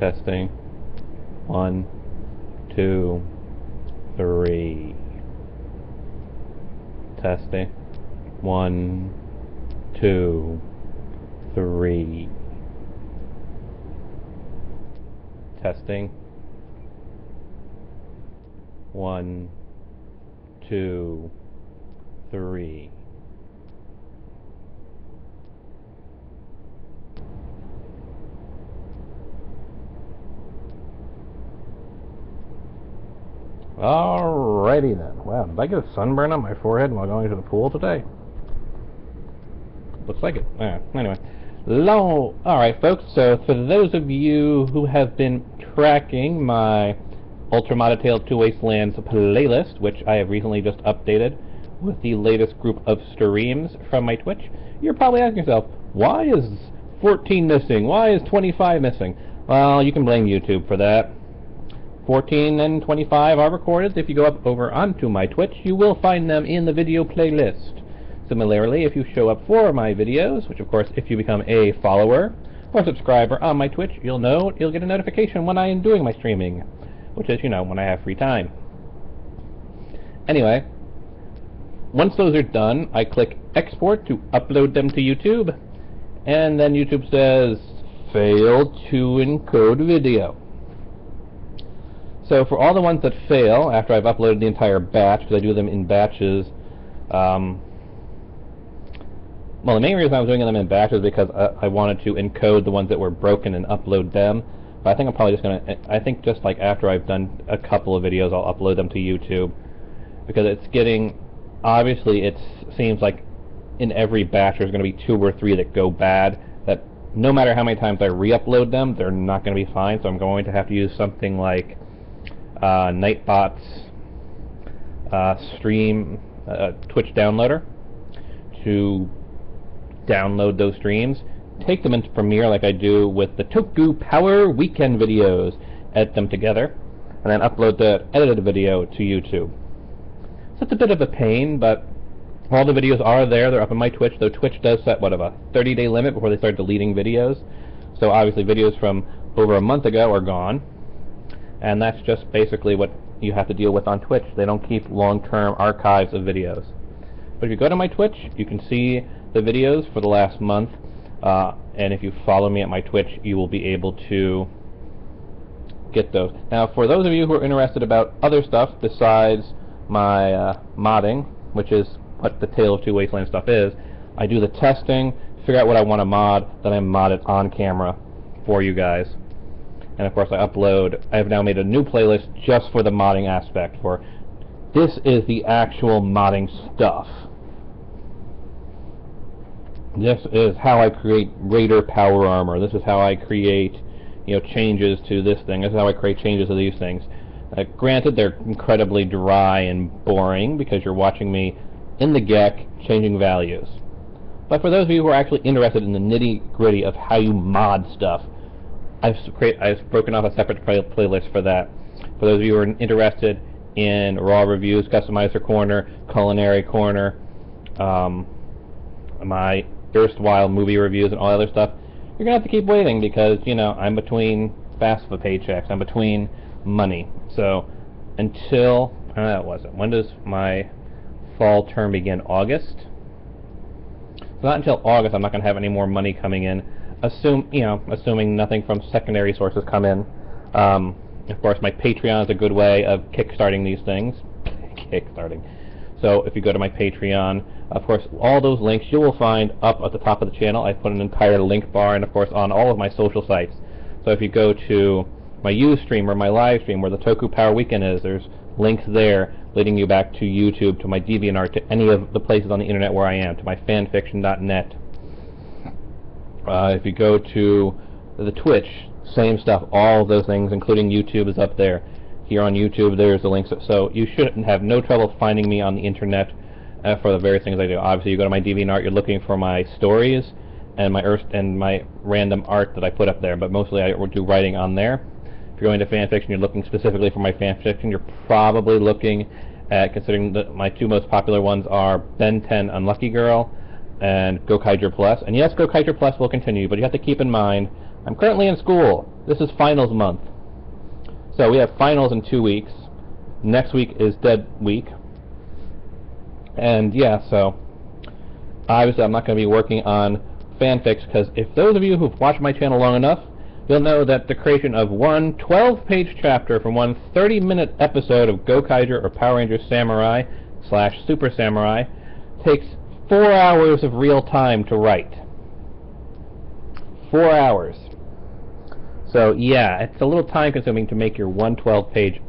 Testing. 1, 2, 3. Testing. 1, 2, 3. Testing. 1, 2, 3. Alrighty then. Wow, did I get a sunburn on my forehead while going to the pool today? Looks like it. Anyway. Alright folks, so for those of you who have been tracking my Ultramodded Tales 2 Wastelands playlist, which I have recently just updated with the latest group of streams from my Twitch, you're probably asking yourself, why is 14 missing? Why is 25 missing? Well, you can blame YouTube for that. 14 and 25 are recorded. If you go up over onto my Twitch, you will find them in the video playlist. Similarly, if you show up for my videos, which of course if you become a follower or subscriber on my Twitch, you'll get a notification when I am doing my streaming, which is, when I have free time. Anyway, once those are done, I click export to upload them to YouTube, and then YouTube says, failed to encode video. So for all the ones that fail, after I've uploaded the entire batch, because I do them in batches, well, the main reason I was doing them in batches is because I wanted to encode the ones that were broken and upload them. But I think I'm probably just going to, just like after I've done a couple of videos, I'll upload them to YouTube. Because it's getting, obviously it seems like in every batch there's going to be 2 or 3 that go bad, that no matter how many times I re-upload them, they're not going to be fine. So I'm going to have to use something like Nightbot's Twitch downloader to download those streams, take them into Premiere like I do with the Toku Power Weekend videos, edit them together, and then upload the edited video to YouTube. So it's a bit of a pain, but all the videos are there. They're up on my Twitch, though Twitch does set, what, a 30-day limit before they start deleting videos. So obviously videos from over a month ago are gone. And that's just basically what you have to deal with on Twitch. They don't keep long-term archives of videos. But if you go to my Twitch, you can see the videos for the last month. And if you follow me at my Twitch, you will be able to get those. Now, for those of you who are interested about other stuff besides my modding, which is what the Tale of Two Wasteland stuff is, I do the testing, figure out what I want to mod, then I mod it on camera for you guys. And of course I upload. I have now made a new playlist just for the modding aspect. For this is the actual modding stuff. This is how I create Raider power armor. This is how I create, changes to this thing. This is how I create changes to these things. Granted, they're incredibly dry and boring because you're watching me in the GEC changing values. But for those of you who are actually interested in the nitty-gritty of how you mod stuff, I've broken off a separate playlist for that. For those of you who are interested in raw reviews, customizer corner, culinary corner, my erstwhile movie reviews and all other stuff, you're gonna have to keep waiting because I'm between FAFSA paychecks, I'm between money. So until when does my fall term begin? August. So not until August I'm not gonna have any more money coming in. Assuming nothing from secondary sources come in. Of course, my Patreon is a good way of kickstarting these things. Kickstarting. So if you go to my Patreon, of course, all those links you will find up at the top of the channel. I put an entire link bar, and of course on all of my social sites. So if you go to my Ustream or my live stream where the Toku Power Weekend is, there's links there leading you back to YouTube, to my DeviantArt, to any of the places on the internet where I am, to my fanfiction.net. If you go to the Twitch, same stuff, all of those things, including YouTube, is up there. Here on YouTube, there's the links, so you should have no trouble finding me on the internet for the various things I do. Obviously, you go to my DeviantArt, you're looking for my stories and my random art that I put up there, but mostly I do writing on there. If you're going to fanfiction, you're looking specifically for my fanfiction. You're probably looking at, considering that my 2 most popular ones are Ben 10 Unlucky Girl and Gokaiger Plus. And yes, Gokaiger Plus will continue, but you have to keep in mind, I'm currently in school. this is finals month. So we have finals in 2 weeks. Next week is dead week. And yeah, so obviously I'm not going to be working on fanfics, because if those of you who've watched my channel long enough, you'll know that the creation of one 12-page chapter from one 30-minute episode of Gokaiger or Power Rangers Samurai / Super Samurai takes 4 hours of real time to write. 4 hours. So yeah, it's a little time consuming to make your one 12-page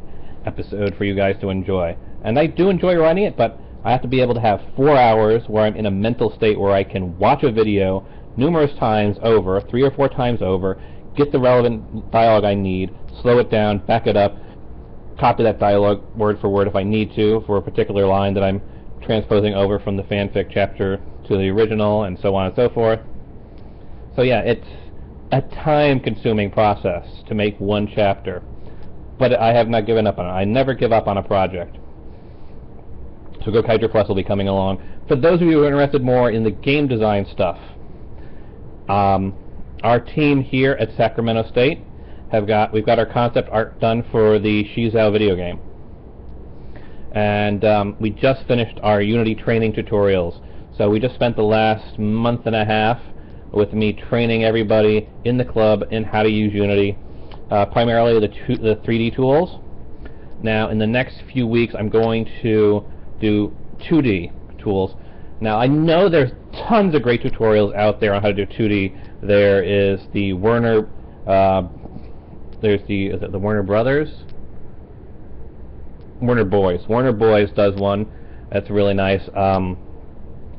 episode for you guys to enjoy. And I do enjoy writing it, but I have to be able to have 4 hours where I'm in a mental state where I can watch a video numerous times over, 3 or 4 times over, get the relevant dialogue I need, slow it down, back it up, copy that dialogue word for word if I need to for a particular line that I'm transposing over from the fanfic chapter to the original, and so on and so forth. So yeah, it's a time-consuming process to make one chapter, but I have not given up on it. I never give up on a project. So Gokaiger Plus will be coming along. For those of you who are interested more in the game design stuff, our team here at Sacramento State we've got our concept art done for the Shizou video game. And we just finished our Unity training tutorials. So we just spent the last month and a half with me training everybody in the club in how to use Unity, primarily the 3D tools. Now in the next few weeks I'm going to do 2D tools. Now I know there's tons of great tutorials out there on how to do 2D. There is the Werner, is it the Werner Brothers? Werner Boys. Werner Boys does one that's really nice.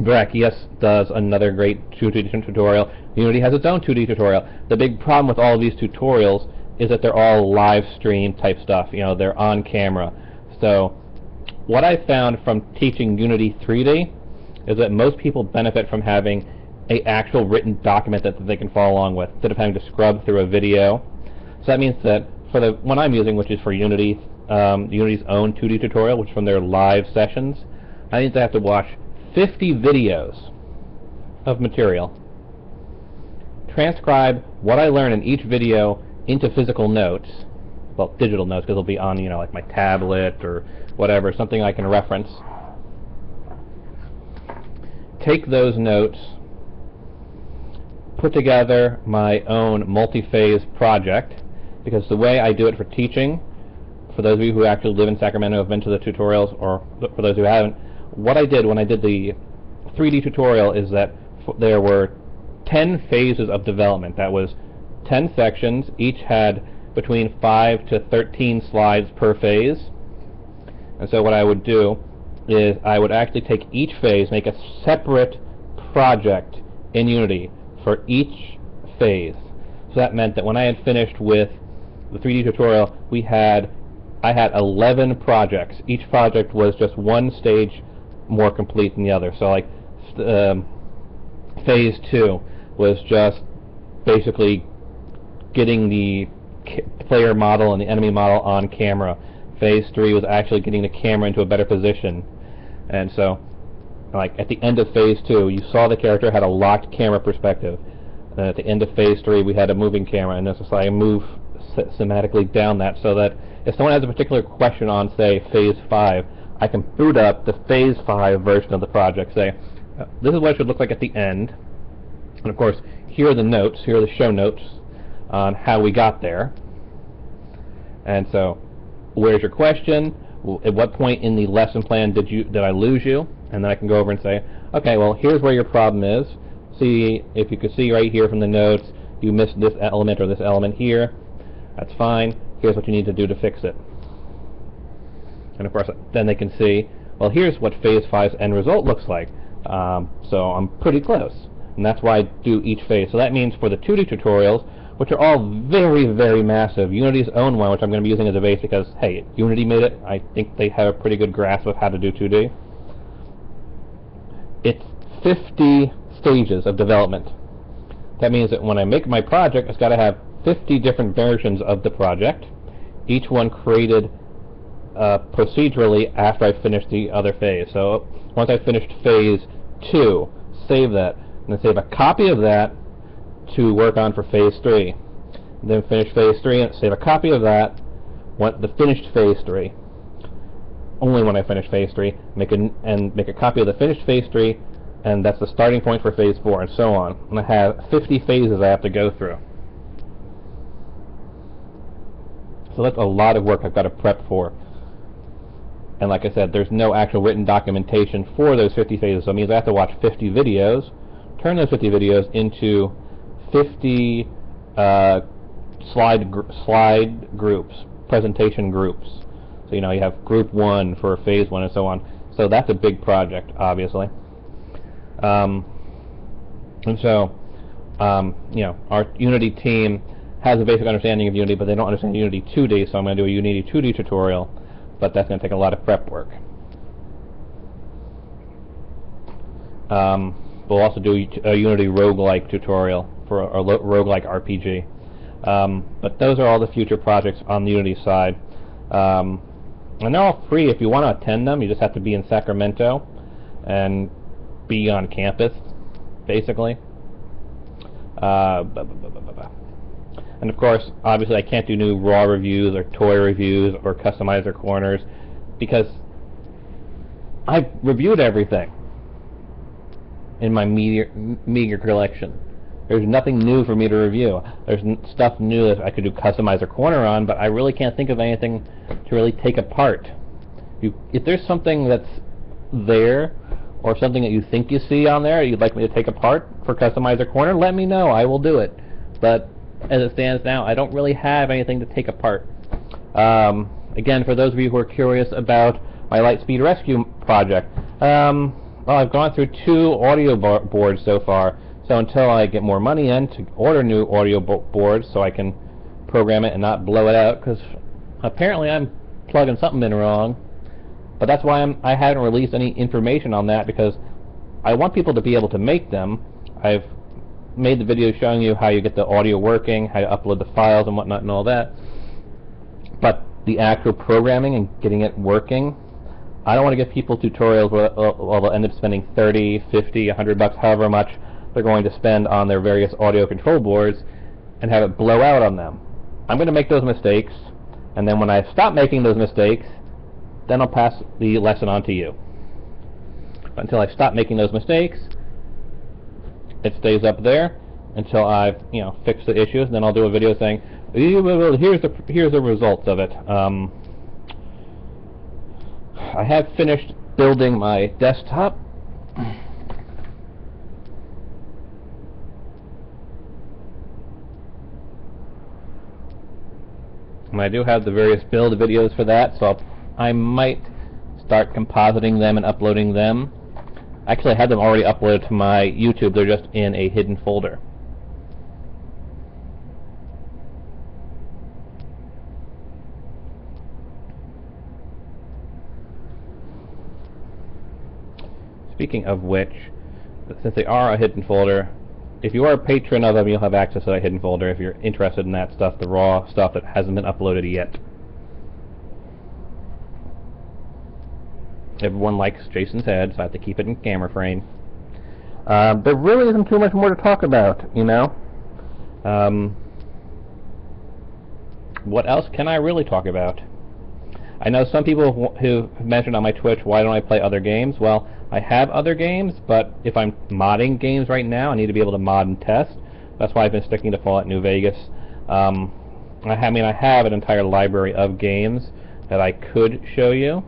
Brachius does another great 2D tutorial. Unity has its own 2D tutorial. The big problem with all of these tutorials is that they're all live stream type stuff. You know, they're on camera. So what I found from teaching Unity 3D is that most people benefit from having an actual written document that they can follow along with, instead of having to scrub through a video. So that means that for the one I'm using, which is for Unity, Unity's own 2D tutorial, which is from their live sessions, I need to have to watch 50 videos of material, transcribe what I learn in each video into physical notes, well, digital notes, because they'll be on, you know, like my tablet or whatever, something I can reference. Take those notes, put together my own multi-phase project, because the way I do it for teaching, for those of you who actually live in Sacramento, have been to the tutorials, or for those who haven't, what I did when I did the 3D tutorial is that there were 10 phases of development. That was 10 sections, each had between 5 to 13 slides per phase. And so what I would do is I would actually take each phase, make a separate project in Unity for each phase. So that meant that when I had finished with the 3D tutorial, I had 11 projects. Each project was just one stage more complete than the other. So like phase 2 was just basically getting the player model and the enemy model on camera. Phase 3 was actually getting the camera into a better position. And so, like, at the end of Phase 2, you saw the character had a locked camera perspective. And at the end of Phase 3, we had a moving camera, and this is like I move thematically down that, so that if someone has a particular question on, say, Phase 5, I can boot up the Phase 5 version of the project, say, this is what it should look like at the end. And of course, here are the notes, here are the show notes on how we got there. And so, where's your question? At what point in the lesson plan did I lose you? And then I can go over and say, okay, well, here's where your problem is. See, if you could see right here from the notes, you missed this element or this element here. That's fine. Here's what you need to do to fix it. And of course, then they can see, well, here's what Phase 5's end result looks like. So I'm pretty close. And that's why I do each phase. So that means for the 2D tutorials, which are all very, very massive, Unity's own one, which I'm going to be using as a base because, hey, Unity made it. I think they have a pretty good grasp of how to do 2D. It's 50 stages of development. That means that when I make my project, it's got to have 50 different versions of the project, each one created procedurally after I finished the other phase. So once I finished Phase 2, save that, and then save a copy of that to work on for Phase 3. then finish phase 3 and save a copy of that. Want the finished phase 3. Only when I finish phase 3, make a copy of the finished phase 3, and that's the starting point for phase 4, and so on. And I have 50 phases I have to go through. So that's a lot of work I've got to prep for. And like I said, there's no actual written documentation for those 50 phases, so it means I have to watch 50 videos, turn those 50 videos into 50 slide groups, presentation groups. So, you know, you have group 1 for phase 1 and so on. So that's a big project, obviously. And so, you know, our Unity team has a basic understanding of Unity, but they don't understand Unity 2D, so I'm going to do a Unity 2D tutorial, but that's going to take a lot of prep work. We'll also do a Unity roguelike tutorial for a roguelike RPG. But those are all the future projects on the Unity side. And they're all free if you want to attend them. You just have to be in Sacramento and be on campus, basically. And of course, obviously I can't do new raw reviews or toy reviews or customizer corners because I've reviewed everything in my meager collection. There's nothing new for me to review. There's stuff new that I could do customizer corner on, but I really can't think of anything to really take apart. If there's something that's there, or something that you think you see on there you'd like me to take apart for customizer corner, let me know. I will do it. But as it stands now, I don't really have anything to take apart. Again, for those of you who are curious about my Lightspeed Rescue project, well, I've gone through 2 audio boards so far. So until I get more money in to order new audio boards so I can program it and not blow it out, because apparently I'm plugging something in wrong. But that's why I haven't released any information on that, because I want people to be able to make them. I've made the video showing you how you get the audio working, how to upload the files and whatnot and all that. But the actual programming and getting it working, I don't want to give people tutorials where they'll end up spending 30, 50, 100 bucks, however much they're going to spend on their various audio control boards and have it blow out on them. I'm going to make those mistakes, and then when I stop making those mistakes, then I'll pass the lesson on to you. But until I stop making those mistakes, it stays up there until I've, you know, fixed the issues, and then I'll do a video saying, here's the results of it. I have finished building my desktop. And I do have the various build videos for that, so I might start compositing them and uploading them. Actually, I had them already uploaded to my YouTube. They're just in a hidden folder. Speaking of which, since they are a hidden folder, if you are a patron of them, you'll have access to that hidden folder if you're interested in that stuff, the raw stuff that hasn't been uploaded yet. Everyone likes Jason's head, so I have to keep it in camera frame. There really isn't too much more to talk about, you know? What else can I really talk about? I know some people who have mentioned on my Twitch, why don't I play other games? Well, I have other games, but if I'm modding games right now, I need to be able to mod and test. That's why I've been sticking to Fallout New Vegas. I have an entire library of games that I could show you.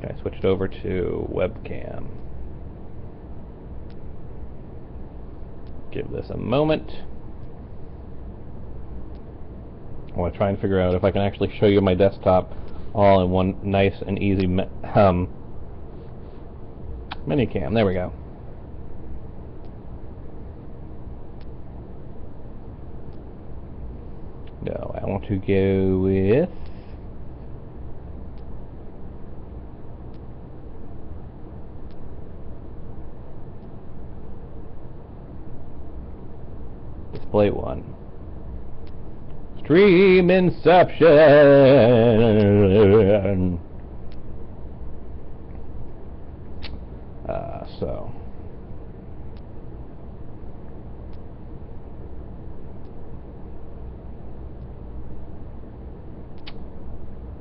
Okay, I switched over to webcam. Give this a moment. I want to try and figure out if I can actually show you my desktop all in one nice and easy minicam. There we go. No, I want to go with display one. Stream Inception. So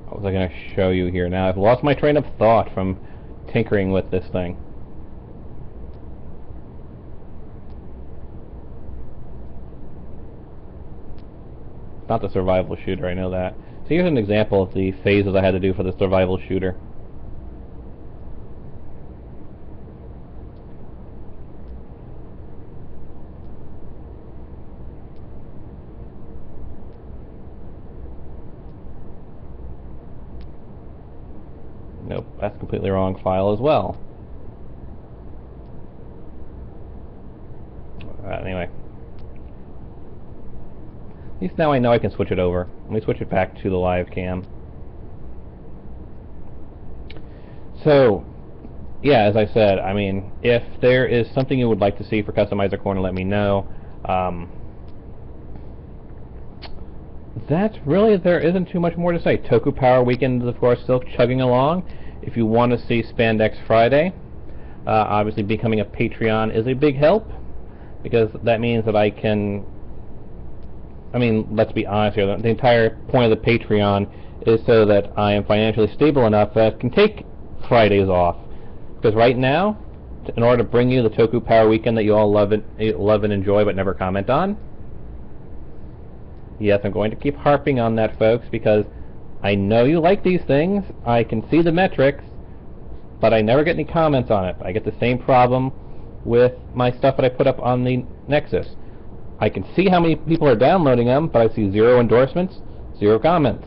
what was I going to show you here now? I've lost my train of thought from tinkering with this thing. It's not the survival shooter, I know that. So here's an example of the phases I had to do for the survival shooter. Nope, that's completely wrong file as well. Anyway. At least now I know I can switch it over. Let me switch it back to the live cam. So, yeah, as I said, I mean, if there is something you would like to see for Customizer Corner, let me know. That's really, there isn't too much more to say. Toku Power Weekend is, of course, still chugging along. If you want to see Spandex Friday, obviously becoming a Patreon is a big help, because that means that I can, I mean, let's be honest here, the entire point of the Patreon is so that I am financially stable enough that I can take Fridays off. Because right now, in order to bring you the Toku Power Weekend that you all love and enjoy but never comment on, yes, I'm going to keep harping on that, folks, because I know you like these things, I can see the metrics, but I never get any comments on it. I get the same problem with my stuff that I put up on the Nexus. I can see how many people are downloading them, but I see 0 endorsements, 0 comments.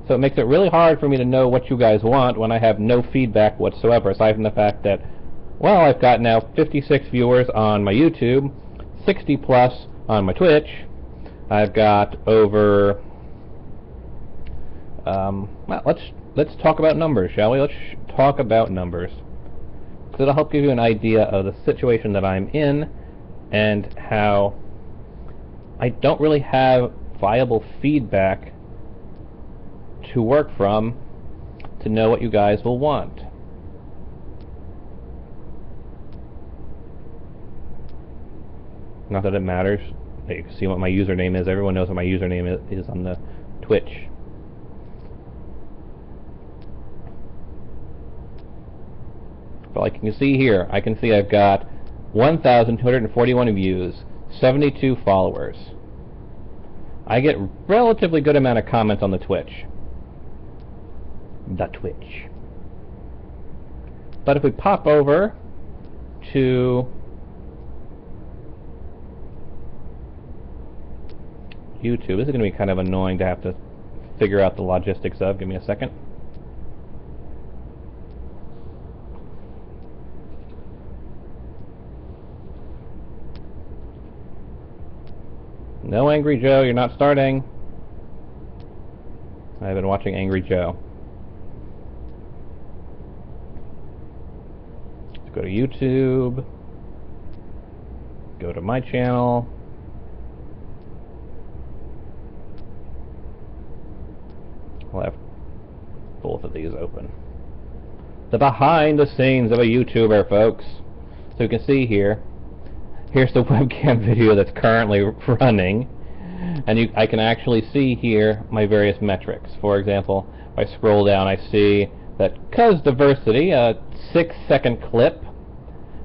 So it makes it really hard for me to know what you guys want when I have no feedback whatsoever, aside from the fact that, well, I've got now 56 viewers on my YouTube, 60 plus on my Twitch. I've got over, well, let's talk about numbers, shall we? Let's talk about numbers. So it'll help give you an idea of the situation that I'm in and how I don't really have viable feedback to work from to know what you guys will want. Not that it matters. You can see what my username is. Everyone knows what my username is on the Twitch. But like you can see here, I can see I've got 1,241 views, 72 followers. I get a relatively good amount of comments on the Twitch. The Twitch. But if we pop over to YouTube, this is going to be kind of annoying to have to figure out the logistics of. Give me a second. No, Angry Joe, you're not starting. I've been watching Angry Joe. Let's go to YouTube. Go to my channel. I'll have both of these open. The behind the scenes of a YouTuber, folks. So you can see here. Here's the webcam video that's currently running, and I can actually see here my various metrics. For example, if I scroll down, I see that Cuz Diversity, a 6-second clip,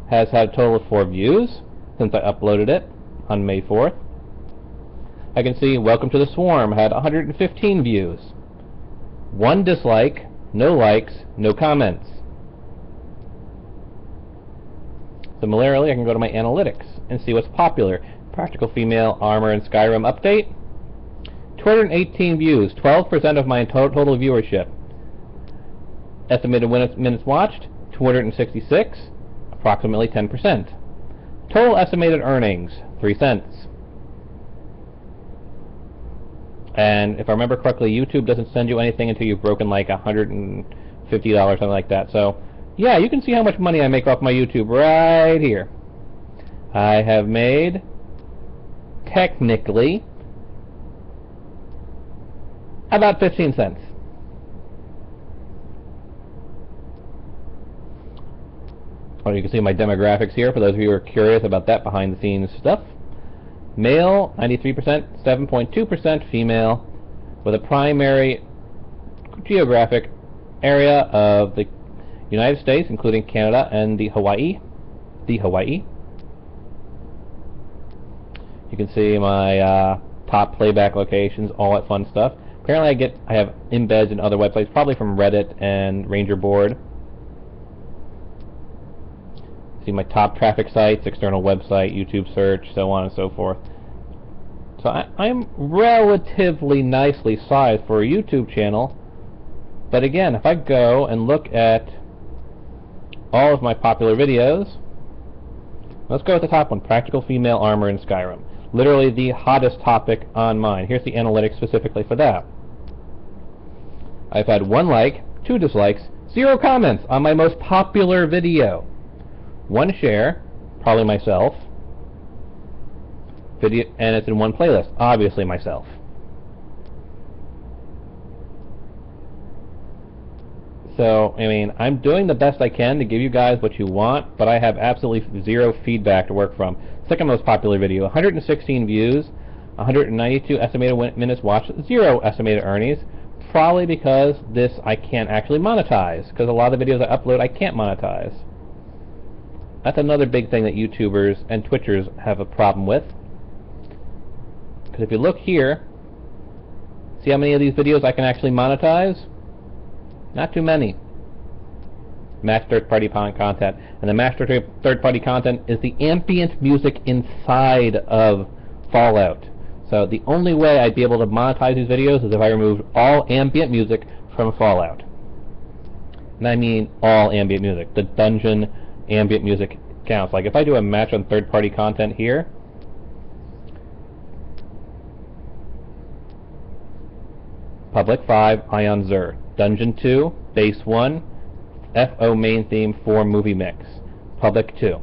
has had a total of 4 views since I uploaded it on May 4th. I can see Welcome to the Swarm had 115 views. 1 dislike, no likes, no comments. Similarly, I can go to my analytics and see what's popular. Practical Female Armor and Skyrim update. 218 views, 12% of my total viewership. Estimated minutes watched, 266, approximately 10%. Total estimated earnings, 3 cents. And if I remember correctly, YouTube doesn't send you anything until you've broken like $150, something like that. So, yeah, you can see how much money I make off my YouTube right here. I have made, technically, about 15 cents. Oh, you can see my demographics here for those of you who are curious about that behind the scenes stuff. Male, 93%, 7.2% female, with a primary geographic area of the United States, including Canada and the Hawaii. You can see my top playback locations, all that fun stuff. Apparently I have embeds in other websites, probably from Reddit and Ranger Board. See my top traffic sites, external website, YouTube search, so on and so forth. So I'm relatively nicely sized for a YouTube channel. But again, if I go and look at all of my popular videos, let's go with the top one, Practical Female Armor in Skyrim. Literally the hottest topic on mine. Here's the analytics specifically for that. I've had 1 like, 2 dislikes, 0 comments on my most popular video. 1 share, probably myself, video, and it's in 1 playlist, obviously myself. So, I mean, I'm doing the best I can to give you guys what you want, but I have absolutely 0 feedback to work from. Second most popular video, 116 views, 192 estimated minutes watched, 0 estimated earnings, probably because this I can't actually monetize, because a lot of the videos I upload I can't monetize. That's another big thing that YouTubers and Twitchers have a problem with. Because if you look here, see how many of these videos I can actually monetize? Not too many. Match third-party content. And the match third-party content is the ambient music inside of Fallout. So the only way I'd be able to monetize these videos is if I removed all ambient music from Fallout. And I mean all ambient music. The dungeon ambient music counts. Like if I do a match on third-party content here, Public 5, Ion Zur. Dungeon 2, Base 1, FO main theme 4 movie mix. Public 2.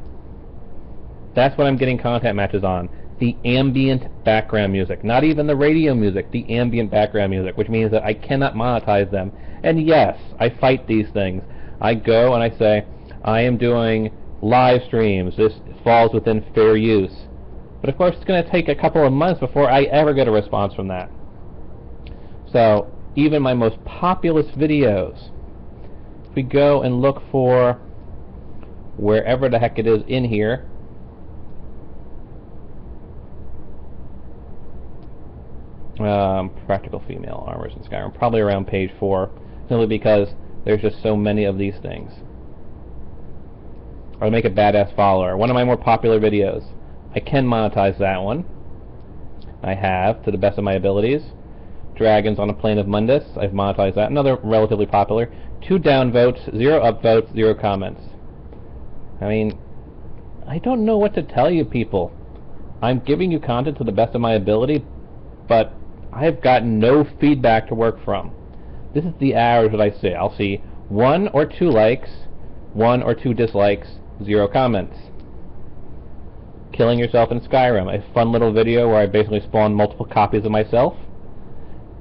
That's what I'm getting content matches on. The ambient background music. Not even the radio music, the ambient background music, which means that I cannot monetize them. And yes, I fight these things. I go and I say, I am doing live streams. This falls within fair use. But of course it's going to take a couple of months before I ever get a response from that. So even my most populous videos, if we go and look for wherever the heck it is in here, Practical Female Armors in Skyrim, probably around page 4, simply because there's just so many of these things. Or Make a Badass Follower, one of my more popular videos. I can monetize that one. I have, to the best of my abilities. Dragons on a Plane of Mundus, I've monetized that. Another relatively popular. 2 downvotes, 0 upvotes, 0 comments. I mean, I don't know what to tell you people. I'm giving you content to the best of my ability, but I've gotten no feedback to work from. This is the average that I see. I'll see 1 or 2 likes, 1 or 2 dislikes, 0 comments. Killing Yourself in Skyrim, a fun little video where I basically spawned multiple copies of myself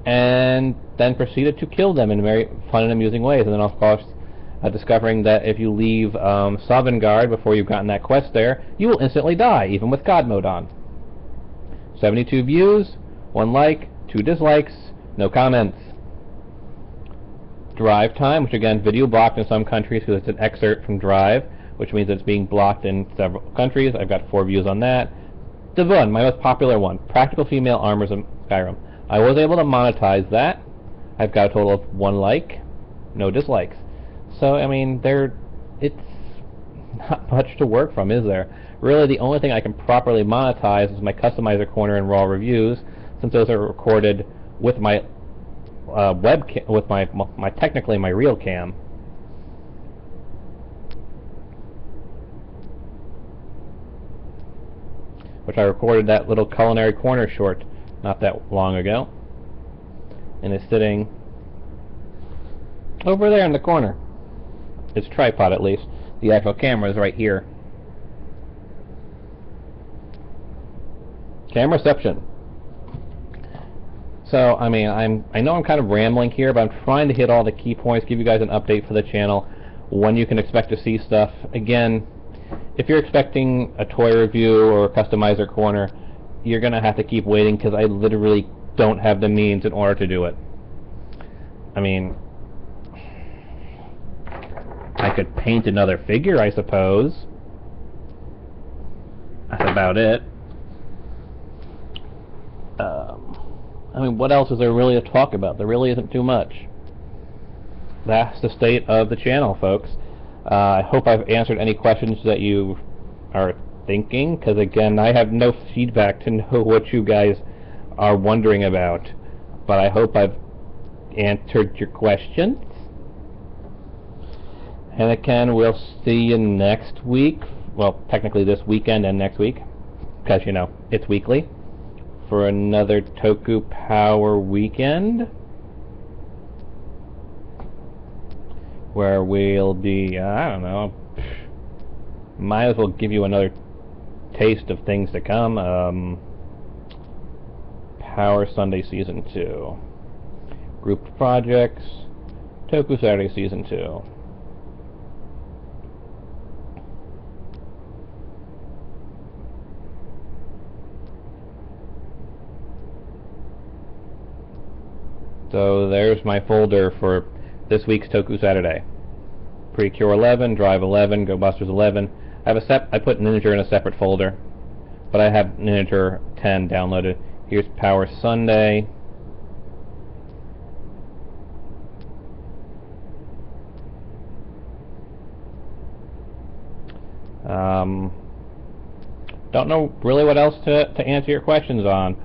and then proceeded to kill them in very fun and amusing ways. And then of course discovering that if you leave Sovngarde before you've gotten that quest there, you will instantly die, even with God mode on. 72 views, 1 like, 2 dislikes, no comments. Drive Time, which again, video blocked in some countries because it's an excerpt from Drive, which means it's being blocked in several countries. I've got 4 views on that. Devon, my most popular one, Practical Female Armors in Skyrim. I was able to monetize that. I've got a total of 1 like, no dislikes. So, I mean, it's not much to work from, is there? Really, the only thing I can properly monetize is my Customizer Corner and Raw Reviews, since those are recorded with my webcam, with my technically my real cam. Which I recorded that little Culinary Corner short not that long ago, and it's sitting over there in the corner. It's tripod, at least. The actual camera is right here. Cameraception. So, I mean, I know I'm kind of rambling here, but I'm trying to hit all the key points, give you guys an update for the channel. when you can expect to see stuff. Again, if you're expecting a toy review or a customizer corner, you're going to have to keep waiting because I literally don't have the means in order to do it. I mean, I could paint another figure, I suppose. That's about it. I mean, what else is there really to talk about? There really isn't too much. That's the state of the channel, folks. I hope I've answered any questions that you are thinking, because again, I have no feedback to know what you guys are wondering about. But I hope I've answered your questions. And again, we'll see you next week. Well, technically this weekend and next week, because, you know, it's weekly, for another Toku Power Weekend, where we'll be, I don't know, might as well give you another taste of things to come. Power Sunday Season 2, Group Projects, Toku Saturday Season 2. So there's my folder for this week's Toku Saturday. Precure 11, Drive 11, Go Busters 11. I put Ninja in a separate folder, but I have Ninja 10 downloaded. Here's Power Sunday. Don't know really what else to answer your questions on.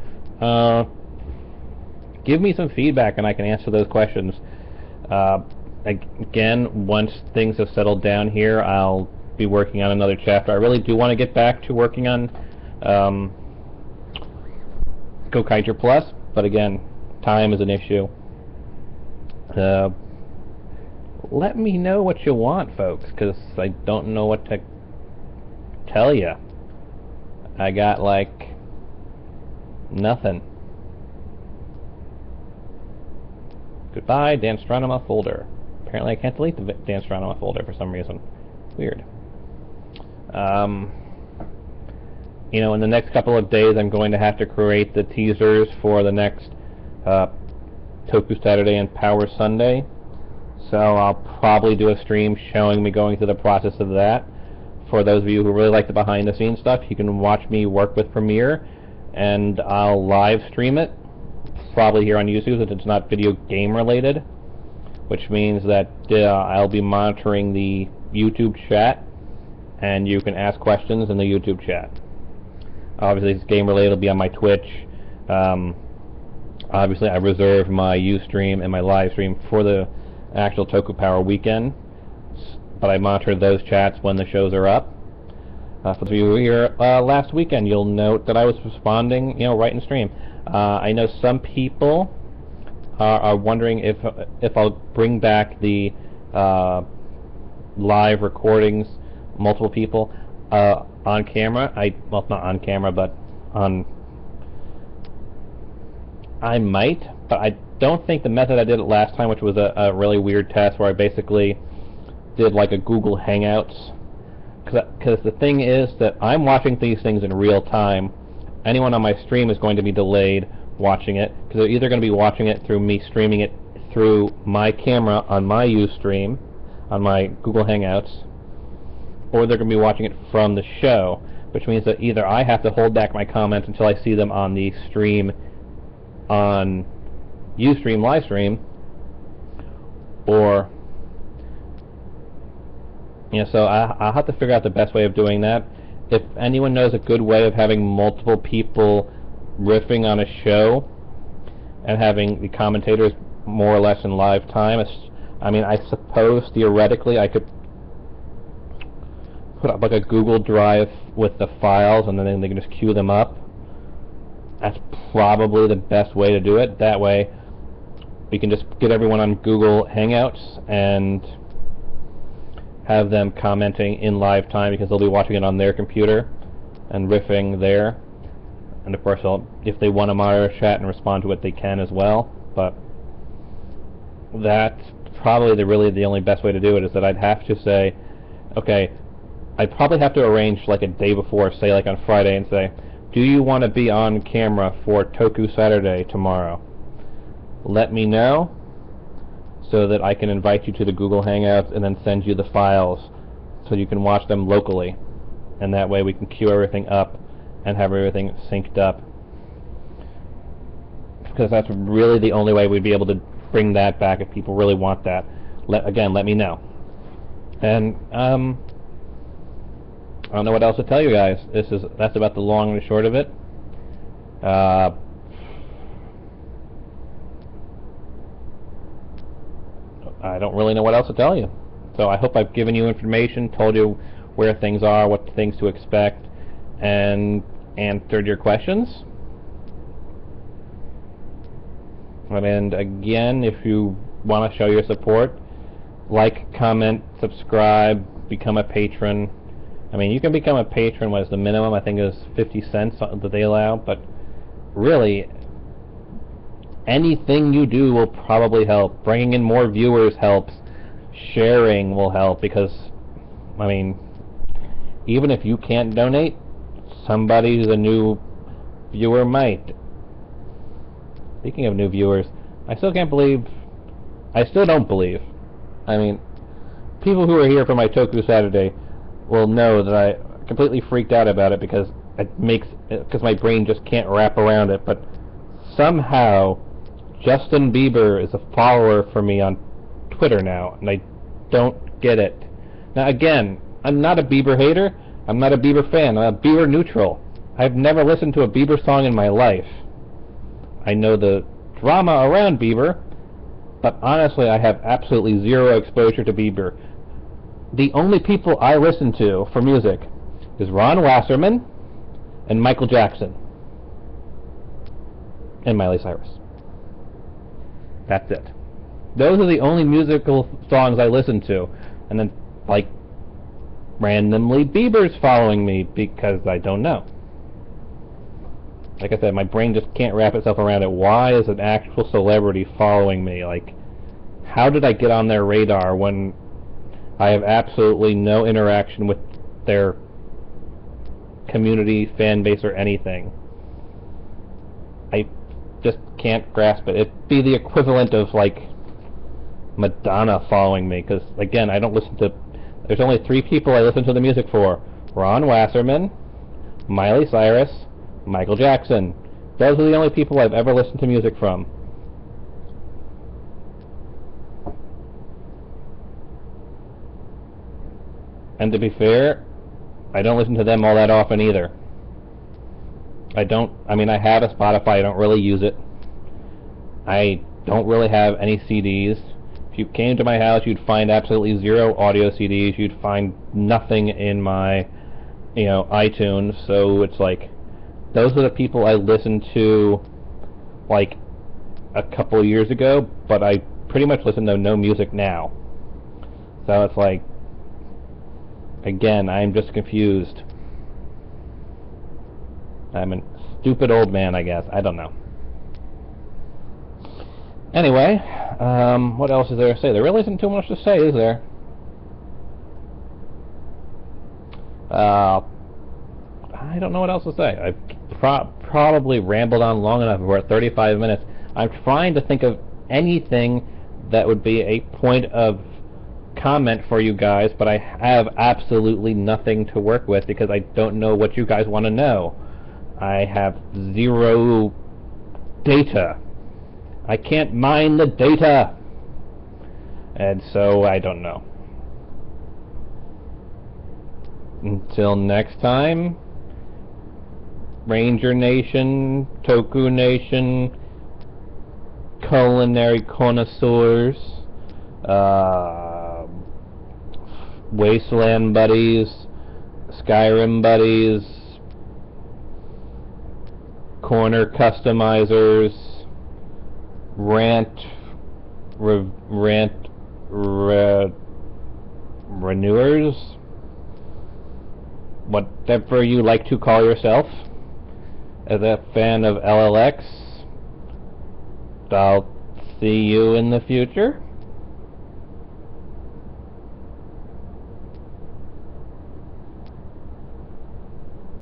Give me some feedback and I can answer those questions. Again, once things have settled down here, I'll be working on another chapter. I really do want to get back to working on Gokaiger Plus, but again, time is an issue. Let me know what you want, folks, because I don't know what to tell you. I got, like, nothing. Goodbye, Danstronema folder. Apparently I can't delete the Danstronema folder for some reason. Weird. You know, in the next couple of days I'm going to have to create the teasers for the next Toku Saturday and Power Sunday. So I'll probably do a stream showing me going through the process of that. For those of you who really like the behind-the-scenes stuff, you can watch me work with Premiere, and I'll live stream it. Probably here on YouTube, if it's not video game related, which means that I'll be monitoring the YouTube chat, and you can ask questions in the YouTube chat. Obviously, if it's game related, it'll be on my Twitch. Obviously, I reserve my Ustream and my live stream for the actual Toku Power weekend, but I monitor those chats when the shows are up. For those of you who were here last weekend, you'll note that I was responding, you know, right in stream. I know some people are wondering if I'll bring back the live recordings, multiple people on camera. Well, not on camera, but on. I might, but I don't think the method I did it last time, which was a really weird test where I basically did like a Google Hangouts. Because the thing is that I'm watching these things in real time. Anyone on my stream is going to be delayed watching it, because they're either going to be watching it through me streaming it through my camera on my Ustream, on my Google Hangouts, or they're going to be watching it from the show, which means that either I have to hold back my comments until I see them on the stream on Ustream live stream, or, you know, so I'll have to figure out the best way of doing that. If anyone knows a good way of having multiple people riffing on a show and having the commentators more or less in live time, I mean, I suppose theoretically I could put up like a Google Drive with the files and then they can just queue them up. That's probably the best way to do it. That way we can just get everyone on Google Hangouts and have them commenting in live time, because they'll be watching it on their computer and riffing there. And of course, if they want to monitor chat and respond to it, they can as well. But that's probably really the only best way to do it, is that I'd have to say, okay, I'd probably have to arrange like a day before, say like on Friday, and say, do you want to be on camera for Toku Saturday tomorrow? Let me know so that I can invite you to the Google Hangouts and then send you the files so you can watch them locally. And that way we can queue everything up and have everything synced up. Because that's really the only way we'd be able to bring that back if people really want that. Again, let me know. And I don't know what else to tell you guys. That's about the long and the short of it. I don't really know what else to tell you. So I hope I've given you information, told you where things are, what things to expect, and answered your questions. And again, if you want to show your support, like, comment, subscribe, become a patron. I mean, you can become a patron. What is the minimum? I think it is 50 cents that they allow, but really, anything you do will probably help. Bringing in more viewers helps. Sharing will help, because, I mean, even if you can't donate, somebody who's a new viewer might. Speaking of new viewers, I still don't believe, I mean, people who are here for my Toku Saturday will know that I completely freaked out about it because my brain just can't wrap around it, but somehow Justin Bieber is a follower for me on Twitter now, and I don't get it. Now again, I'm not a Bieber hater, I'm not a Bieber fan, I'm a Bieber neutral. I've never listened to a Bieber song in my life. I know the drama around Bieber, but honestly I have absolutely zero exposure to Bieber. The only people I listen to for music is Ron Wasserman and Michael Jackson. And Miley Cyrus. That's it. Those are the only musical songs I listen to. And then, like, randomly Bieber's following me because I don't know. Like I said, my brain just can't wrap itself around it. Why is an actual celebrity following me? Like, how did I get on their radar when I have absolutely no interaction with their community, fan base, or anything? I just can't grasp it. It'd be the equivalent of, like, Madonna following me, because, again, I don't listen to... There's only 3 people I listen to the music for. Ron Wasserman, Miley Cyrus, Michael Jackson. Those are the only people I've ever listened to music from. And to be fair, I don't listen to them all that often either. I mean, I have a Spotify, I don't really use it. I don't really have any CDs. If you came to my house, you'd find absolutely 0 audio CDs. You'd find nothing in my, iTunes. So it's like, those are the people I listened to, like, a couple years ago, but I pretty much listen to no music now. So it's like, again, I'm just confused. I'm a stupid old man, I guess. I don't know. Anyway, what else is there to say? There really isn't too much to say, is there? I don't know what else to say. I've probably rambled on long enough. We're at 35 minutes. I'm trying to think of anything that would be a point of comment for you guys, but I have absolutely nothing to work with because I don't know what you guys want to know. I have 0 data. I can't mine the data. And so I don't know. Until next time, Ranger Nation, Toku Nation, culinary connoisseurs, Wasteland buddies, Skyrim buddies, corner customizers, renewers, whatever you like to call yourself. As a fan of LLX, I'll see you in the future.